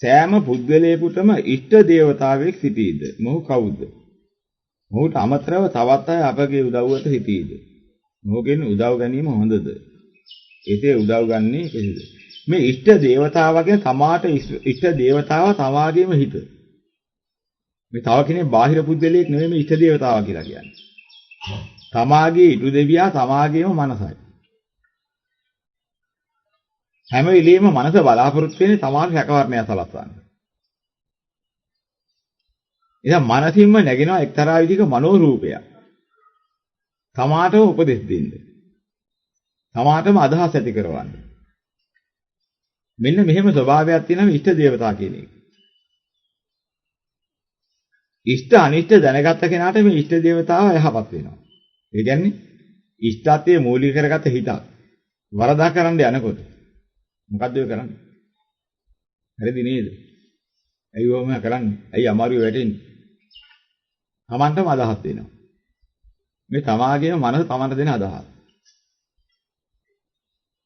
සෑම පුද්ගලයෙකුටම ඉෂ්ට දේවතාවෙක් සිටීද? මොහු කවුද? මොහුට අමතරව තවත් අය අපගේ උදව්වට සිටීද? මොහුගෙන් උදව් ගැනීම හොඳද? එසේ උදව් ගන්නේ කෙසේද? මේ ඉෂ්ට දේවතාවගේ තමාට ඉෂ්ට දේවතාව තමාගේම හිත. මේ තව කෙනෙක් බාහිර පුද්ගලයෙක් නෙවෙයි මේ ඉෂ්ට දේවතාවා කියලා කියන්නේ. තමාගේ ඉටු දෙවියා තමාගේම මනසයි. හැම වෙලෙම මනස බලාපොරොත්තු වෙන්නේ තමාට රැකවරණය සලස්වන්න. එහෙනම් මනසින්ම නැගෙනවා එක්තරා විදිහක මනෝ රූපයක්. තමාටම උපදෙස් දෙන්න. තමාටම අදහස් ඇති කරවන්න. මෙන්න මෙහෙම ස්වභාවයක් තියෙනවා ඉෂ්ට දේවතා කියන එක. ඉෂ්ට අනිෂ්ට දැනගත්ත කෙනාට මේ ඉෂ්ට දේවතාව යහපත් වෙනවා. ඒ කියන්නේ ඉෂ්ටත්වයේ මූලික කරගත්ත හිතක් වරදා කරන්න යනකොට මොකද්ද ඔය කරන්නේ? හරිද නේද? ඇයි ඔහොම කරන්නේ? ඇයි අමාරුවේ වැටෙන්නේ? Tamanටම අදහස් දෙනවා. මේ තමාගේම මනස Tamanට දෙන අදහස්.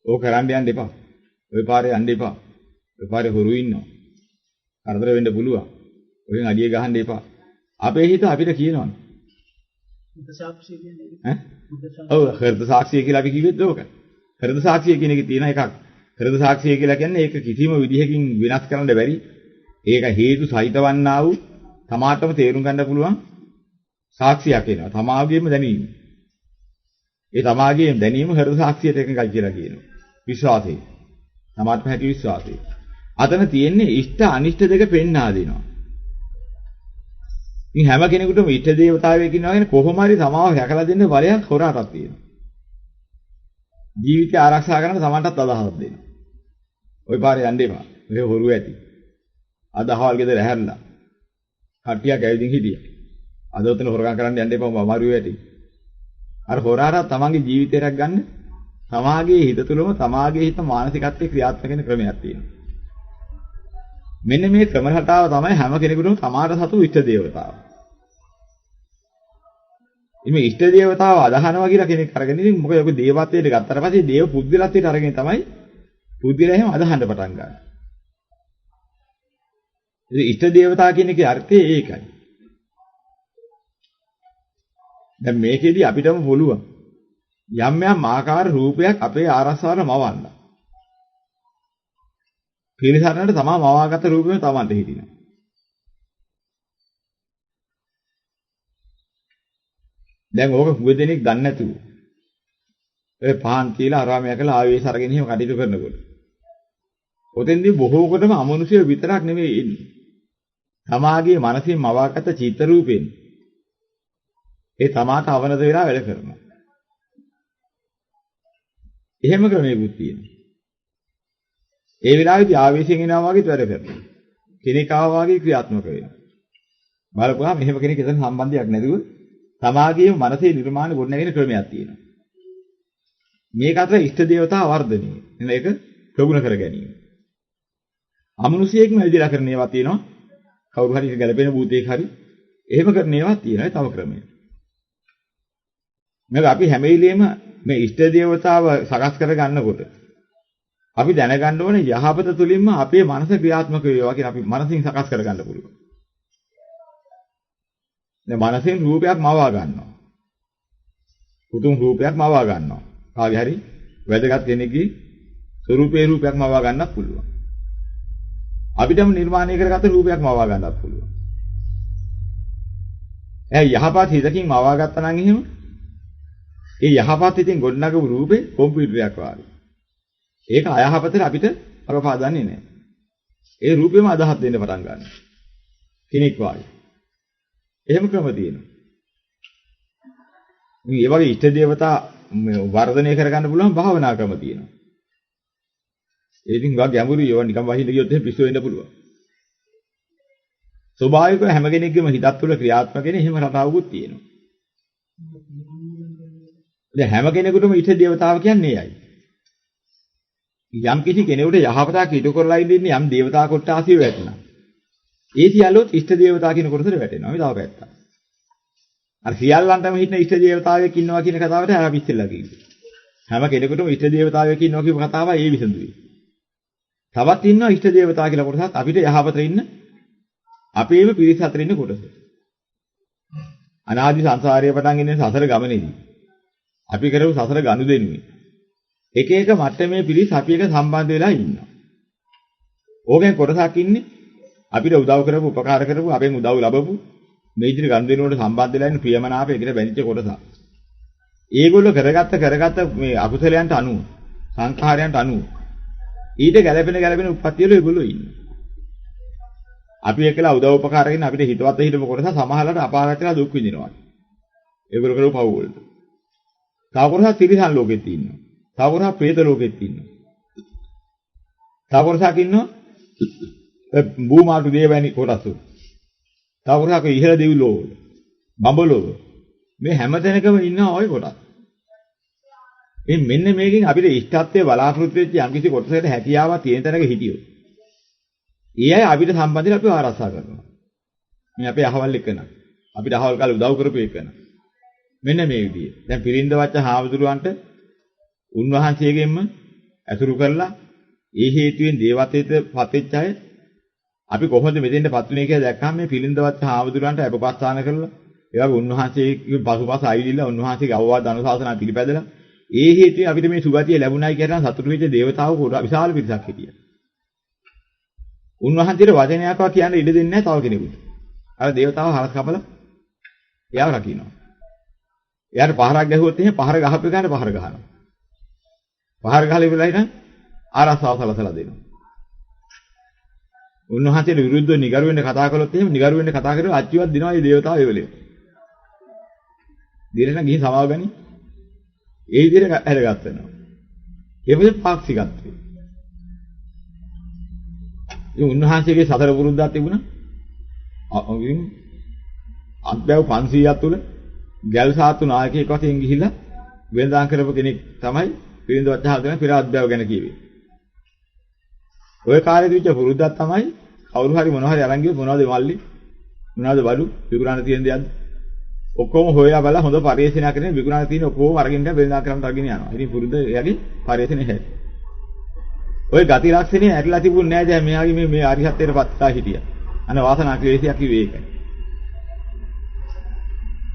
ඕක කරන්න යන්න එපා. ඔය පාරේ යන්න එපා. ඔය පාරේ හොරු ඉන්නවා. කරදර වෙන්න පුළුවන්. ඔයෙන් අඩිය ගහන්න එපා. අපේ හිත අපිට කියනවනේ. බුද්ධ සාක්ෂිය කියන්නේ ඈ? ඔව් හෘද සාක්ෂිය කියලා අපි කිව්වෙත් ඕක. හෘද සාක්ෂිය කියන එකේ තියෙන එකක්. හෘද සාක්ෂිය කියලා කියන්නේ ඒක කිසිම විදිහකින් වෙනස් කරන්න බැරි. ඒක හේතු සහිතවන්නා වූ තමාටම තේරුම් ගන්න පුළුවන් සාක්ෂියක් වෙනවා. තමාගේම දැනීම. ඒ තමාගේම දැනීම හෘද සාක්ෂියට එකඟයි කියලා කියනවා. විශ්වාසය. තමාටම හැකි විශ්වාසය. අතන තියෙන්නේ ඉෂ්ට අනිෂ්ට දෙක පෙන්වා දෙනවා. ඉතින් හැම කෙනෙකුටම ඉෂ්ට දේවතාවයෙක් ඉන්නවා කියන්නේ කොහොම හරි තමාව රැකලා දෙන්න බලයක් හොරාටත් තියෙනවා. ජීවිතය ආරක්ෂා කරන්න තමන්ටත් අදහසක් දෙනවා. ওই පාරේ යන්න එපා. ඔය හොරු ඇති. අද අහවල් ගෙදර ඇහැරලා. කට්ටියක් ඇවිදින් හිටියා. අද උතන හොරගම් කරන්න යන්න එපා අමාරුවේ ඇති. අර හොරාට තමන්ගේ ජීවිතය රැක ගන්න තමාගේ හිත තුළම තමාගේ හිත මානසිකත්වයේ ක්‍රියාත්මක වෙන ක්‍රමයක් තියෙනවා. මෙන්න මේ ක්‍රම රටාව තමයි හැම කෙනෙකුටම තමාට සතු ඉෂ්ට දේවතාව. මේ ඉෂ්ට දේවතාව අදහනවා කියලා කෙනෙක් අරගෙන ඉතින් මොකද ඔක දේවත්වයට ගත්තට පස්සේ දේව පුද්ගලත්වයට අරගෙන තමයි පුද්ගලයා එහෙම අදහන්න පටන් ගන්න. ඉතින් ඉෂ්ට දේවතා කියන එකේ අර්ථය ඒකයි. දැන් මේකෙදි අපිටම පුළුවන් යම් යම් ආකාර රූපයක් අපේ ආරස්සාවට මවන්න. පිළිසරණට තමා මවාගත රූපෙම තමන්ට හිටිනවා. දැන් ඕක හුඟ දෙනෙක් දන්නේ නැතුව ඒ පහන් කියලා ආරාමයක් කළා ආවේශ අරගෙන එහෙම කටයුතු කරනකොට. ඔතෙන්දී බොහෝ කොටම අමනුෂ්‍ය විතරක් නෙමෙයි ඉන්නේ. තමාගේ මනසින් මවාගත චිත්ත රූපෙන් ඒ තමාට අවනත වෙලා වැඩ කරනවා. එහෙම ක්‍රමයකුත් තියෙනවා. ඒ වෙලාවේදී ආවේශයෙන් එනවා වගේ වැඩ කරනවා. කෙනෙක් ආවා වගේ ක්‍රියාත්මක වෙනවා. බලපුවාම මෙහෙම කෙනෙක් එතන සම්බන්ධයක් නැතුව තමාගේම මනසේ නිර්මාණ ගොඩනැගෙන ක්‍රමයක් තියෙනවා. මේක අතර ඉෂ්ට දේවතා වර්ධනය. එන එක ප්‍රගුණ කර ගැනීම. අමනුෂ්‍යයෙක්ම විදිහට කරන ඒවා තියෙනවා. කවුරු හරි ගැළපෙන භූතයෙක් හරි එහෙම කරන ඒවා තියෙනවා. තව ක්‍රමයක්. මේක අපි හැම වෙලෙම මේ ඉෂ්ට දේවතාව සකස් කර ගන්නකොට අපි දැනගන්න ඕනේ යහපත තුලින්ම අපේ මනස ක්‍රියාත්මක වේවා කියලා අපි මනසින් සකස් කර ගන්න පුළුවන්. දැන් මනසෙන් රූපයක් මවා ගන්නවා. උතුම් රූපයක් මවා ගන්නවා. කාගේ හරි වැදගත් කෙනෙක්ගේ ස්වරූපේ රූපයක් මවා ගන්නත් පුළුවන්. අපිටම නිර්මාණය කරගත්ත රූපයක් මවා ගන්නත් පුළුවන්. යහපත් හිතකින් මවා ගත්තා නම් එහෙම ඒ යහපත් හිතින් ගොඩනගපු රූපේ කොම්පියුටරයක් වගේ. ඒක අයහපතට අපිට අපපාදන්නේ නැහැ. ඒ රූපෙම අදහස් දෙන්න පටන් ගන්නවා. කෙනෙක් වගේ. එහෙම ක්‍රම තියෙනවා. මේ වගේ ඉෂ්ට දේවතා වර්ධනය කරගන්න පුළුවන් භාවනා ක්‍රම තියෙනවා. ඒ ඉතින් ගා ගැඹුරු ඒවා නිකන් වහින්න ගියොත් එහෙම පිස්සු වෙන්න පුළුවන්. ස්වභාවිකව හැම කෙනෙක්ගේම හිතත් තුළ ක්‍රියාත්මක වෙන එහෙම රටාවකුත් තියෙනවා. දැන් හැම කෙනෙකුටම ඉෂ්ට දේවතාව කියන්නේ එයයි. යම් කිසි කෙනෙකුට යහපතක් ඉටු කරලා ඉඳින්නේ යම් දේවතා කොටාසිය වැටෙනවා. ඒ සියල්ලොත් ඉෂ්ට දේවතා කියන කොටසට වැටෙනවා. මේ තව පැත්තක්. අර සියල්ලන්ටම හිටින ඉෂ්ට දේවතාවෙක් ඉන්නවා කියන කතාවට ආපහු ඉස්සෙල්ලා කිව්වේ. හැම කෙනෙකුටම ඉෂ්ට දේවතාවෙක් ඉන්නවා කියපු කතාවයි ඒ විසඳුවේ. තවත් ඉන්නවා ඉෂ්ට දේවතා කියලා කොටසක් අපිට යහපතට ඉන්න අපේම පිරිස අතර ඉන්න කොටස. අනාදි සංසාරයේ පටන් ඉන්නේ සසර ගමනේදී. අපි කරපු සසර ගනුදෙනුවේ. එක එක මට්ටමේ පිරිස අපි එක සම්බන්ධ වෙලා ඉන්නවා. ඕකෙන් කොටසක් ඉන්නේ අපිට උදව් කරපු උපකාර කරපු අපෙන් උදව් ලැබපු මේ ඉදිරි ගනුදෙනුවට සම්බන්ධ වෙලා ඉන්න ප්‍රියමනාප එකට බැඳිච්ච කොටසක්. ඒගොල්ලෝ කරගත්ත මේ අකුසලයන්ට අනුව සංඛාරයන්ට අනුව ඊට ගැළපෙන උප්පත්ති වල ඒගොල්ලෝ ඉන්නේ. අපි එකලා උදව් උපකාර කරගෙන අපිට හිතවත් හිටපු කොටස සමහරකට අපාගතලා දුක් විඳිනවා. ඒගොල්ලෝ කරපු පව් වලට. තව කොටසක් තිරිසන් ලෝකෙත් ඉන්නවා. තව කොටසක් പ്രേත ලෝකෙත් ඉන්නවා. තව කොටසක් ඉන්නවා භූමාටු දේවැනි කොටස. තව කොටසක් ඉහළ දෙවිලෝ වල. බඹලෝ. මේ හැම තැනකම ඉන්නවා ওই කොටස්. මෙන්න මේකෙන් අපිට ඉෂ්ටත්වයේ බලාපොරොත්තු වෙච්ච යම්කිසි කොටසකට හැකියාවක් තියෙන තැනක හිටියොත්. ඒ අය අපිට සම්බන්ධව අපිව ආරක්ෂා කරනවා. මේ අපේ අහවල් එකන. අපිට අහවල් කාලේ උදව් කරපු එකන. මෙන්න මේ විදිය. දැන් පිරින්ද වච්ච හාමුදුරුවන්ට උන්වහන්සේගෙන්ම ඇසුරු කරලා ඒ හේතුවෙන් දේවත්වයට පත්වෙච්ච අය අපි කොහොමද මෙතෙන්ටපත් වුනේ කියලා දැක්කම මේ පිරින්ද වච්ච හාමුදුරුවන්ට අපපස්ථාන කරලා ඒ වගේ උන්වහන්සේගේ පසුපස අයිලිලා උන්වහන්සේගේ අවවාද අනුශාසනා පිළිපැදලා ඒ හේතුවෙන් අපිට මේ සුගතිය ලැබුණයි කියලා සතුටු වෙච්ච දේවතාවෝ විශාල පිරිසක් හිටියා. උන්වහන්සේට වචනයක්වත් කියන්න ඉඩ දෙන්නේ නැහැ තව කෙනෙකුට. අර දේවතාව හරස් කපලා එයාව රකින්නවා. එයාට පහරක් ගැහුවොත් එහෙනම් පහර ගහපු එකාට පහර ගහනවා. පහර ගහලා ඉවරලා ඉතින් ආරසාව සලසලා දෙනවා. උන්වහන්සේට විරුද්ධව නිගරු වෙන්න කතා කළොත් එහෙම නිගරු වෙන්න කතා කරලා අච්චිවත් දිනවා මේ දේවතාව ඒ වෙලේ. දිරණ ගිහින් සමාව ගනි. ඒ විදිහට හැරගත්තා. ඒ වගේ පාක්ෂිකත්වය. ඒ උන්වහන්සේගේ සතර පුරුද්දක් තිබුණා. අත්බැව් 500ක් තුල ගැල් සාතු නායකයෙක් වශයෙන් ගිහිල්ලා වෙනදාම් කරපු කෙනෙක් තමයි පිරින්ද වච්චහල් පෙර අත්බැව් ගැන කිව්වේ. ওই කාර්යයේ විච පුරුද්දක් තමයි කවුරු හරි මොනවා හරි අරන් ගියොත් මොනවද මල්ලි මොනවද බඩු විකුණන්න තියෙන දෙයක්ද ඔක්කොම හොයලා බලලා හොඳ පරිශීලනයක් කරගෙන විකුණන්න තියෙන ඔක්කොම අරගෙන වෙනදාම් කරන්න අරගෙන යනවා. ඉතින් පුරුද්ද එයාගේ පරිශීලනය හැටි. ඔය ගති ලක්ෂණේ ඇරිලා තිබුණේ නැහැ දැන් මෙයාගේ මේ අරිහත්ත්වයට පත්ලා හිටියා. අන වාසනා ක්ලේශයක් කිව්වේ ඒකයි.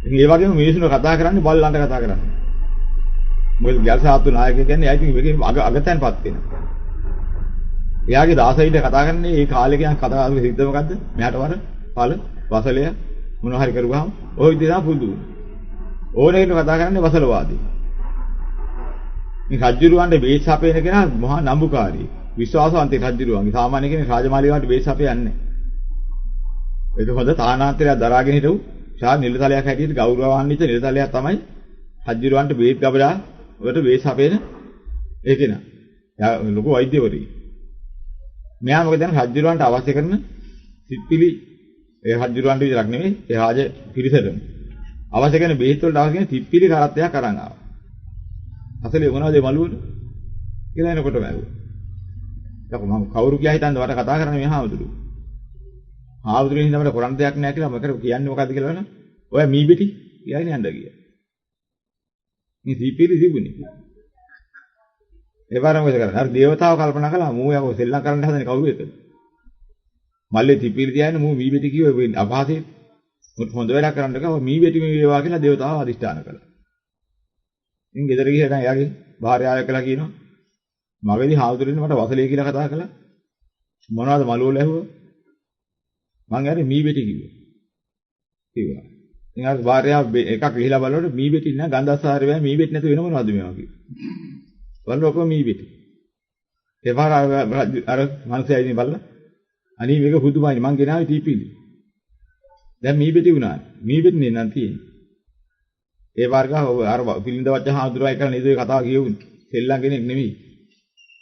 ඉතින් ඒ වගේම මිනිස්සුන්ව කතා කරන්නේ බල්ලන්ට කතා කරන්නේ. මොකද ගැල් සාත්තු නායකය කියන්නේ එයා ඉතින් මේකෙන් අගතැන්පත් වෙනවා. එයාගේ දාසයින්ට කතා කරන්නේ ඒ කාලේ කියන කතා සිද්ධ මොකද්ද? මෙයාට වර පළ වසලය මොනවා හරි කරුවාම ওই විදිහ තමයි පුරුදු. ඕනෙකට කතා කරන්නේ වසලවාදී. මේ රජුරුවන්ට බේස් අපේන කෙනා මහා නම්බුකාරී. විශ්වාසවන්තේ රජුරුවන්ගේ සාමාන්‍ය කෙනෙක් රාජමාලිය වලට බේස් අපේ යන්නේ. ඒක හොඳ තානාන්තරයක් දරාගෙන හිටවු ශා නිලතලයක් හැටියට ගෞරවාන්විත නිලතලයක් තමයි රජුරුවන්ට බේත් ගබඩා වලට බේස් අපේන ඒ කෙනා. එයා ලොකු වෛද්‍යවරයෙක්. මෙයා මොකද දැන් රජුරුවන්ට අවශ්‍ය කරන සිත්පිලි ඒ රජුරුවන්ට විතරක් නෙමෙයි ඒ රාජ පිරිසටම අවශ්‍ය කරන බේත් වලට අවශ්‍ය කරන සිත්පිලි කරත්තයක් අරන් ආවා. අසලේ මොනවද මළුවට කියලා එනකොට බැලුවා. යකෝ මම කවුරු කියා හිතන්නේ වට කතා කරන්නේ මේ හාමුදුරුවෝ. හාමුදුරුවෝ හින්දා මට කරන්න දෙයක් නැහැ කියලා මම කියන්නේ මොකද්ද කියලා නේද? ඔය මීබෙටි කියලාගෙන යන්න ගියා. මේ සිත්පිලි තිබුණේ. ඒ වරම මොකද කරන්නේ? අර දේවතාව කල්පනා කළා මූ යකෝ සෙල්ලම් කරන්න හදන්නේ කවුරු එක්කද? මල්ලේ සිත්පිලි තියාගෙන මූ මීබෙටි කිව්වේ අපහාසෙත් හොඳ වැඩක් කරන්න ගියා. මීබෙටි මේ වේවා කියලා දේවතාව අදිෂ්ඨාන කළා. ඉතින් ගෙදර ගිහලා දැන් එයාගේ භාර්යාව එක්කලා කියනවා මගේදී හාමුදුරුවනේ මට වසලේ කියලා කතා කළා මොනවද මළුවල ඇහුවා මං යාරේ මීබෙටි කිව්වා ඉතින් අර භාර්යාව එකක් ගිහිලා බලනකොට මීබෙටි නෑ ගන්ධස්සාරේ බෑ මීබෙටි නැතු වෙන මොනවද මේවා කිව්වා බලන්න ඔක්කොම මීබෙටි ඒ පාර අර මනුස්සයා ඉතින් බලලා අනී මේක පුදුමයි මං ගෙනාවේ ටීපීලි දැන් මීබෙටි වුණා මීබෙටි නේ නම් තියෙන්නේ ඒ වර්ග අර පිළිඳ වච්ච හාමුදුරුවෝ එක්ක නේද ඔය කතාව කියවුනේ. සෙල්ලම් කෙනෙක් නෙමෙයි.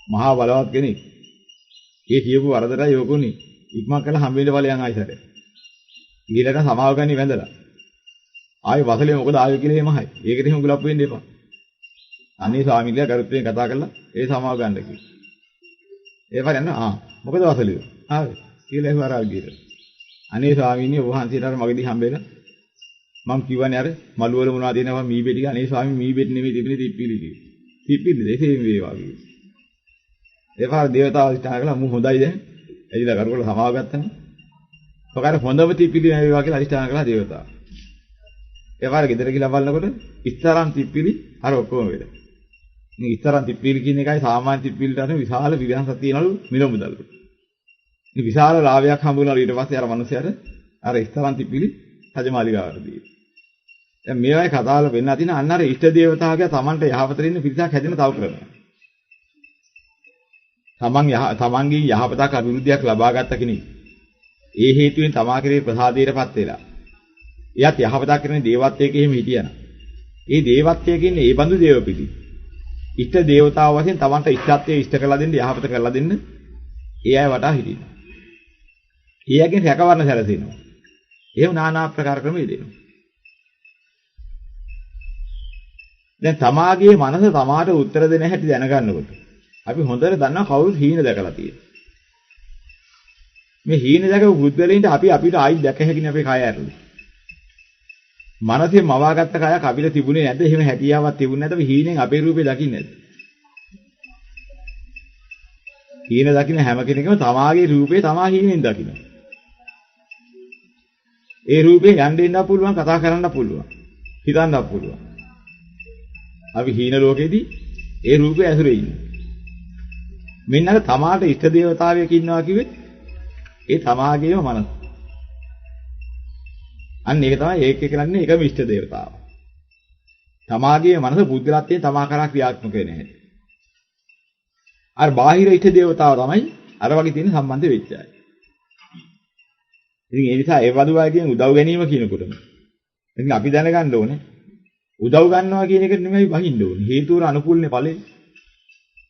මහා බලවත් කෙනෙක්. ඒ කියපු වරදටයි යොකුනේ. ඉක්මන් කළා හම්බෙන්න ඵලයන් ආයිසට. ඊළඟට සමාව ගන්නේ වැඳලා. ආයි වසලේ මොකද ආවේ කියලා එමහයි. ඒකට එහෙම උගලප් වෙන්න එපා. අනේ ස්වාමීන්ලා කරුත්තෙන් කතා කරලා ඒ සමාව ගන්න කිව්වා. ඒ වරෙන්න මොකද වසලේ? ආවේ. කියලා ඒ වරාල් ගිහලා. අනේ ස්වාමීනි ඔබ වහන්සේට අර මගදී හම්බෙලා මම කියවනේ අර මළු වල මොනවද දෙනවා මීබෙටි අනේ ස්වාමී මීබෙටි නෙමෙයි තිබුණේ තිප්පිලි කිව්වා. තිප්පිලි දෙසේ වේවා කිව්වා. ඒපාර දේවතාව අධිෂ්ඨාන කළා මු හොඳයි දැන්. එදිලා කරුවල සමාව ගත්තනේ. ඔකාර හොඳම තිප්පිලි වේවා කියලා අධිෂ්ඨාන කළා දේවතාව. ඒපාර ගෙදර ගිහලා බලනකොට ඉස්තරම් තිප්පිලි අර ඔක්කොම වෙලා. මේ ඉස්තරම් තිප්පිලි කියන එකයි සාමාන්‍ය තිප්පිලිට අනුව විශාල විවිධාංශයක් තියෙනලු මිල මුදල්. මේ විශාල ලාභයක් හම්බුනාලු ඊට පස්සේ අර මිනිහයාට අර ඉස්තරම් තිප්පිලි රජමාලිගාවට දීලා. දැන් මේවායි කතාවල වෙන්න තියෙන අන්න අර ඉෂ්ට දේවතාවගේ තමන්ට යහපතට ඉන්න පිරිසක් හැදෙන තව ක්‍රමයක්. තමන්ගේ යහපතක් අභිවෘද්ධියක් ලබා ගත්ත කෙනෙක්. ඒ හේතුවෙන් තමා කෙරේ ප්‍රසාදයටපත් වෙලා. එයාත් යහපතක් කරන දේවත්වයක එහෙම හිටියන. ඒ දේවත්වයේ කියන්නේ ඒ බඳු දේව පිටි. ඉෂ්ට දේවතාව වශයෙන් තමන්ට ඉෂ්ටත්වයේ ඉෂ්ට කරලා දෙන්න යහපත කරලා දෙන්න ඒ අය වටා හිටිනවා. ඒ අයගෙන් රැකවරණ සැලසෙනවා. එහෙම নানা ආකාර ක්‍රම යෙදෙනවා. දැන් තමාගේ මනස තමාට උත්තර දෙන හැටි දැනගන්නකොට අපි හොඳට දන්නවා කවුරුත් හීන දැකලා තියෙනවා. මේ හීන දැකපු බුද්ධලෙන්ට අපිට ආයි දැක හැකිනේ අපේ කය ඇරලා. මනසෙන් මවාගත්ත කයක් අපිට තිබුණේ නැද්ද? එහෙම හැකියාවක් තිබුණේ නැද්ද? අපි හීනෙන් අපේ රූපේ දකින්නේ නැද්ද? හීන දකින්න හැම කෙනෙක්ම තමාගේ රූපේ තමා හීනෙන් දකිනවා. ඒ රූපේ යන්න ඉන්න පුළුවන්, කතා කරන්න පුළුවන්, හිතන්න පුළුවන්. අපි හීන ලෝකෙදී ඒ රූපේ ඇසුරේ ඉන්නේ. මෙන්න අර තමාට ඉෂ්ට දේවතාවයෙක් ඉන්නවා කිව්වේ ඒ තමාගේම මනස. අන්න ඒක තමයි ඒක කියන්නේ එකම ඉෂ්ට දේවතාව. තමාගේ මනස බුද්ධලත්වයෙන් තමා කරා ක්‍රියාත්මක වෙන්නේ නැහැ. අර බාහිර ඉෂ්ට දේවතාව තමයි අර වගේ තියෙන සම්බන්ධ වෙච්ච අය. ඉතින් ඒ නිසා ඒ වදු වයිගෙන් උදව් ගැනීම කියනකොටම ඉතින් අපි දැනගන්න ඕනේ උදව් ගන්නවා කියන එක නෙමෙයි වහින්න ඕනේ. හේතුවර අනුකූලනේ ඵලෙ.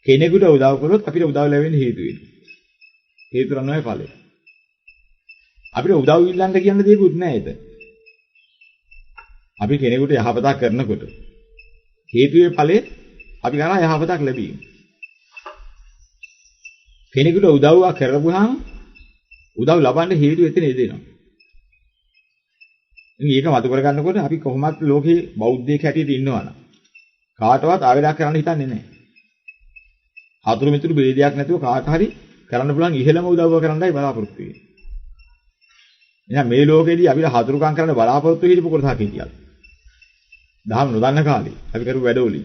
කෙනෙකුට උදව් කළොත් අපිට උදව් ලැබෙන්න හේතු වෙනවා. හේතුවර නෝයි ඵලෙ. අපිට උදව් ඉල්ලන්න කියන්න දෙයක්වත් නැහැ ඒක. අපි කෙනෙකුට යහපතක් කරනකොට හේතුවේ ඵලෙ අපි කරා යහපතක් ලැබීම. කෙනෙකුට උදව්වක් කරපුවාම උදව් ලබන්න හේතු එතන එදෙනවා. ඉතින් ඒක මතු කර ගන්නකොට අපි කොහොමත් ලෝකේ බෞද්ධයෙක් හැටියට ඉන්නවනම් කාටවත් ආවේදක් කරන්න හිතන්නේ නැහැ. හතුරු මිතුරු බෙදයක් නැතුව කාට හරි කරන්න පුළුවන් ඉහෙළම උදව්ව කරන්නයි බලාපොරොත්තු වෙන්නේ. එහෙනම් මේ ලෝකෙදී අපිට හතුරුකම් කරන්න බලාපොරොත්තු හිටපු කොටසක් හිටියද? දහම් නොදන්න කාලේ අපි කරපු වැඩවලින්.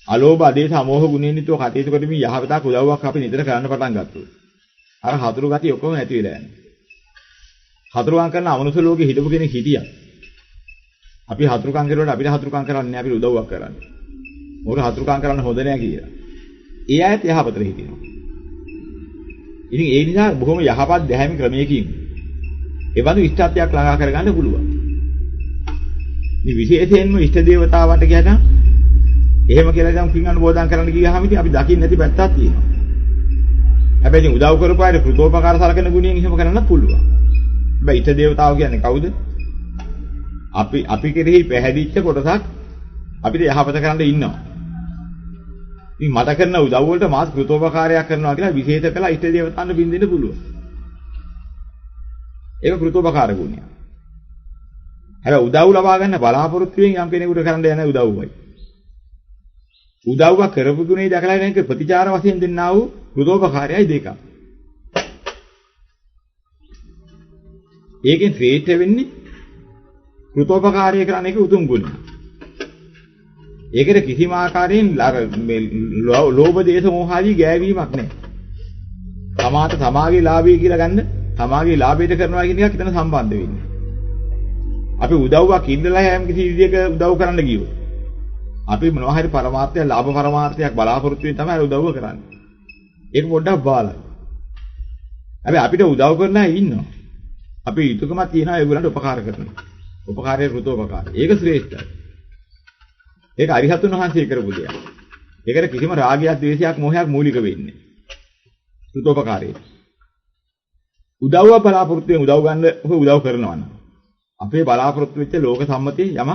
අලෝභ ආදේශ අමෝහ ගුණෙන් යුතුව කටයුතු කරමින් යහපතක් උදව්වක් අපි නිතර කරන්න පටන් ගත්තා. අර හතුරු ගතිය ඔක්කොම නැති වෙලා යනවා. හතුරුකම් කරන අමනුෂ්‍ය ලෝකෙ හිටපු කෙනෙක් හිටියා. අපි හතුරුකම් කරුවාට අපිට හතුරුකම් කරන්නේ නැහැ, අපිට උදව්වක් කරන්නේ. මොකද හතුරුකම් කරන්න හොඳ නැහැ කියලා. ඒ අයත් යහපතට හිටිනවා. ඉතින් ඒ නිසා බොහොම යහපත් දැහැමි ක්‍රමයකින් ඒ වගේ ඉෂ්ටත්වයක් ළඟා කරගන්න පුළුවන්. මේ විශේෂයෙන්ම ඉෂ්ට දේවතාවන්ට කියනවා එහෙම කියලා නම් පින් අනුමෝදන් කරන්න ගියාම ඉතින් අපි දකින්න නැති පැත්තක් තියෙනවා. හැබැයි ඉතින් උදව් කරපාරේ කෘතෝපකාර සලකන ගුණයෙන් එහෙම කරන්නත් පුළුවන්. හැබැයි ඉෂ්ට දේවතාව කියන්නේ කවුද? අපි කෙරෙහි පැහැදිච්ච කොටසක් අපිට යහපත කරන්න ඉන්නවා. ඉතින් මට කරන උදව් වලට මාත් කෘතෝපකාරයක් කරනවා කියලා විශේෂ කළා ඉෂ්ට දේවතාවන්ට බින් දෙන්න පුළුවන්. ඒක කෘතෝපකාර ගුණයක්. හැබැයි උදව් ලබා ගන්න බලාපොරොත්තු වෙන යම් කෙනෙකුට කරන්න යන උදව්වයි. උදව්ව කරපු ගුණේ දැකලා නැන්ක ප්‍රතිචාර වශයෙන් දෙන්නා වූ කෘතෝපකාරයයි දෙකක්. ඒකෙන් ශ්‍රේෂ්ඨ වෙන්නේ කෘතෝපකාරය කරන එක උතුම් ගුණය. ඒකට කිසිම ආකාරයෙන් ලෝභ දේශ මොහ ආදී ගෑවීමක් නැහැ. තමාගේ ලාභය කියලා ගන්න තමාගේ ලාභයට කරනවා කියන එකක් එතන සම්බන්ධ වෙන්නේ. අපි උදව්වක් ඉන්නලා හැම කිසි විදියක උදව් කරන්න ගියොත් අපි මොනවා හරි පරමාර්ථය ලාභ පරමාර්ථයක් බලාපොරොත්තු වෙන තමයි උදව්ව කරන්නේ. ඒක පොඩ්ඩක් බාලයි. හැබැයි අපිට උදව් කරන අය ඉන්නවා. අපි යුතුයකමක් තියනවා ඒගොල්ලන්ට උපකාර කරන්න. උපකාරයේ කෘතෝපකාරය. ඒක ශ්‍රේෂ්ඨයි. ඒක අරිහතුන් වහන්සේ කරපු දෙයක්. ඒකට කිසිම රාගයක්, ද්වේෂයක්, මෝහයක් මූලික වෙන්නේ නැහැ. කෘතෝපකාරය. උදව්ව බලාපොරොත්තු වෙන උදව් ගන්න උදව් කරනවා නම් අපේ බලාපොරොත්තු වෙච්ච ලෝක සම්මතයේ යම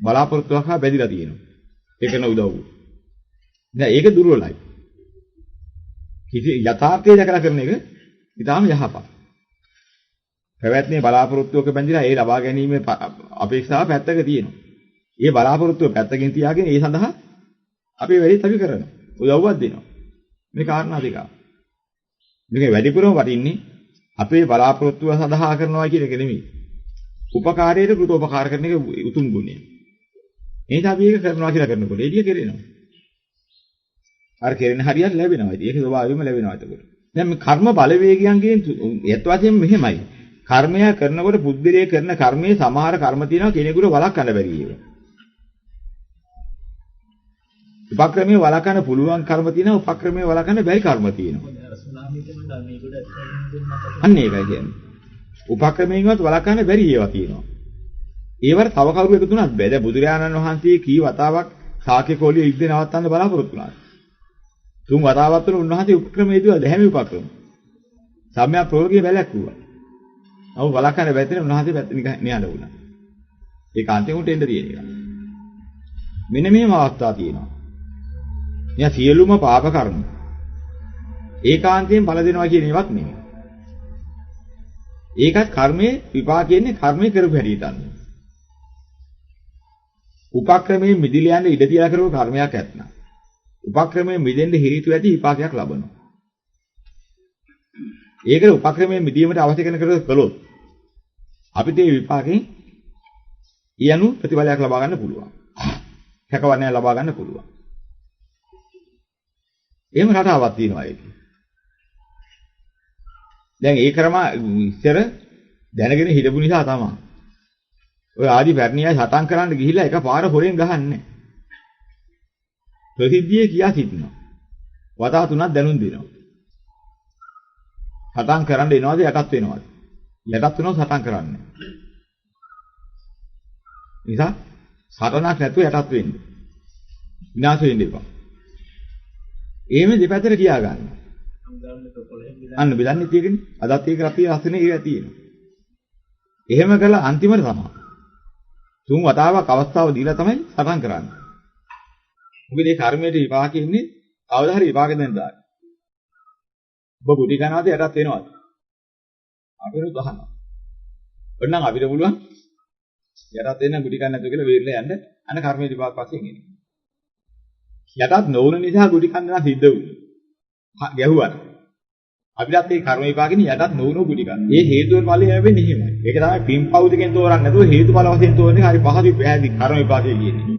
බලාපොරොත්තුවක් හා බැඳිලා තියෙනවා. ඒක න උදව්ව. දැන් ඒක දුර්වලයි. කිසි යථාර්ථය දැකලා කරන එක ඊටාම යහපත්. පැවැත්මේ බලාපොරොත්තුවක බැඳිලා ඒ ලබා ගැනීම අපේක්ෂාව පැත්තක තියෙනවා. ඒ බලාපොරොත්තුව පැත්තකින් තියාගෙන ඒ සඳහා අපේ වැඩේත් අපි කරනවා. උදව්වක් දෙනවා. මේ කාරණා දෙක. මේක වැඩිපුරම වටින්නේ අපේ බලාපොරොත්තුව සඳහා කරනවා කියන එක නෙමෙයි. උපකාරයට කෘතෝපකාර කරන එක උතුම් ගුණය. එහෙනම් අපි ඒක කරනවා කියලා කරනකොට එළිය කෙරෙනවා. අර කෙරෙන හරියට ලැබෙනවා. ඒක ස්වභාවයෙන්ම ලැබෙනවා එතකොට. දැන් මේ කර්ම බලවේගයන්ගෙන් යත් වශයෙන් මෙහෙමයි. කර්මය කරනකොට බුද්ධිලේ කරන කර්මයේ සමහර කර්ම තියෙනවා කෙනෙකුට වළක්වන්න බැරි ඒවා. උපක්‍රමයේ වළක්වන්න පුළුවන් කර්ම තියෙනවා උපක්‍රමයේ වළක්වන්න බැරි කර්ම තියෙනවා. අන්න ඒකයි කියන්නේ. උපක්‍රමයෙන්වත් වළක්වන්න බැරි ඒවා තියෙනවා. ඒවට තව කවුරු එකතු වුණත් බෑ. දැන් බුදුරජාණන් වහන්සේ කී වතාවක් ශාක්‍ය කෝලිය යුද්ධ නවත්තන්න බලාපොරොත්තු වුණා. 3 වතාවක් තුන උන්වහන්සේ උපක්‍රමයේ දුවා දැහැමි උපක්‍රම. සම්‍යක් ප්‍රයෝගයේ වැළැක්වුවා. අවු වළක්වන්න බැරි තැන උන්වහන්සේ පැත්ත නිහඬ වුණා. ඒක අන්තිමට එන්න තියෙන එක. මෙන්න මේම අවස්ථා තියෙනවා. මෙයා සියලුම පාප කර්ම ඒකාන්තයෙන් ඵල දෙනවා කියන එකක් නෙමෙයි. ඒකත් කර්මයේ විපාකයන්නේ කර්මයේ කරපු හැටියට අන්න. උපක්‍රමයේ මිදිලා යන ඉඩ තියලා කරපු කර්මයක් ඇත්නම්. උපක්‍රමයේ මිදෙන්න හේතු ඇති විපාකයක් ලබනවා. ඒකට උපක්‍රමයේ මිදීමට අවශ්‍ය කරන කළොත් අපිට මේ විපාකයෙන් ඊයනු ප්‍රතිඵලයක් ලබා ගන්න පුළුවන්. හැකවන්නයක් ලබා ගන්න පුළුවන්. එහෙම රටාවක් තියෙනවා ඒක. දැන් ඒ ක්‍රම ඉස්සර දැනගෙන හිටපු නිසා තමයි. ඔය ආදි පැරණියයි සටන් කරන්න ගිහිල්ලා එකපාර හොරෙන් ගහන්නේ. ප්‍රසිද්ධියේ කියා සිටිනවා. වතා තුනක් දැනුම් දෙනවා. සටන් කරන්න එනවාද යටත් වෙනවාද? යටත් වෙනවා සටන් කරන්නේ. නිසා සටනක් නැතුව යටත් වෙන්න. විනාශ වෙන්න එපා. එහෙම දෙපැත්තට කියා ගන්න. අන්න බෙදන්නේ තියෙන්නේ. අදත් ඒක අපි රසනේ ඒක තියෙනවා. එහෙම කළා අන්තිමට තමයි. 3 වතාවක් අවස්ථාව දීලා තමයි සටන් කරන්නේ. මොකද මේ කර්මයේ විපාකෙ ඉන්නේ කවදා හරි විපාකෙ දෙන්න දාන්න. ඔබ ගුටි කනවාද යටත් වෙනවද? අපිට ගහනවා. ඔන්නම් අපිට පුළුවන් යටත් වෙන්න ගුටි කන්න නැතුව කියලා වේරලා යන්න අන්න කර්මයේ විපාක වශයෙන් එන්නේ. යටත් නොවුන නිසා ගුටි කන්න නම් සිද්ධ වුණේ. ගැහුවා. අපිටත් මේ කර්ම විපාකෙනි යටත් නොවුනෝ ගුටි කන්න. මේ හේතුන් ඵලය ලැබෙන්නේ එහෙමයි. ඒක තමයි පින් පව් දෙකෙන් තෝරන්නේ නැතුව හේතුඵල වශයෙන් තෝරන්නේ හරි පහසුයි පැහැදිලි කර්ම විපාකය කියන්නේ.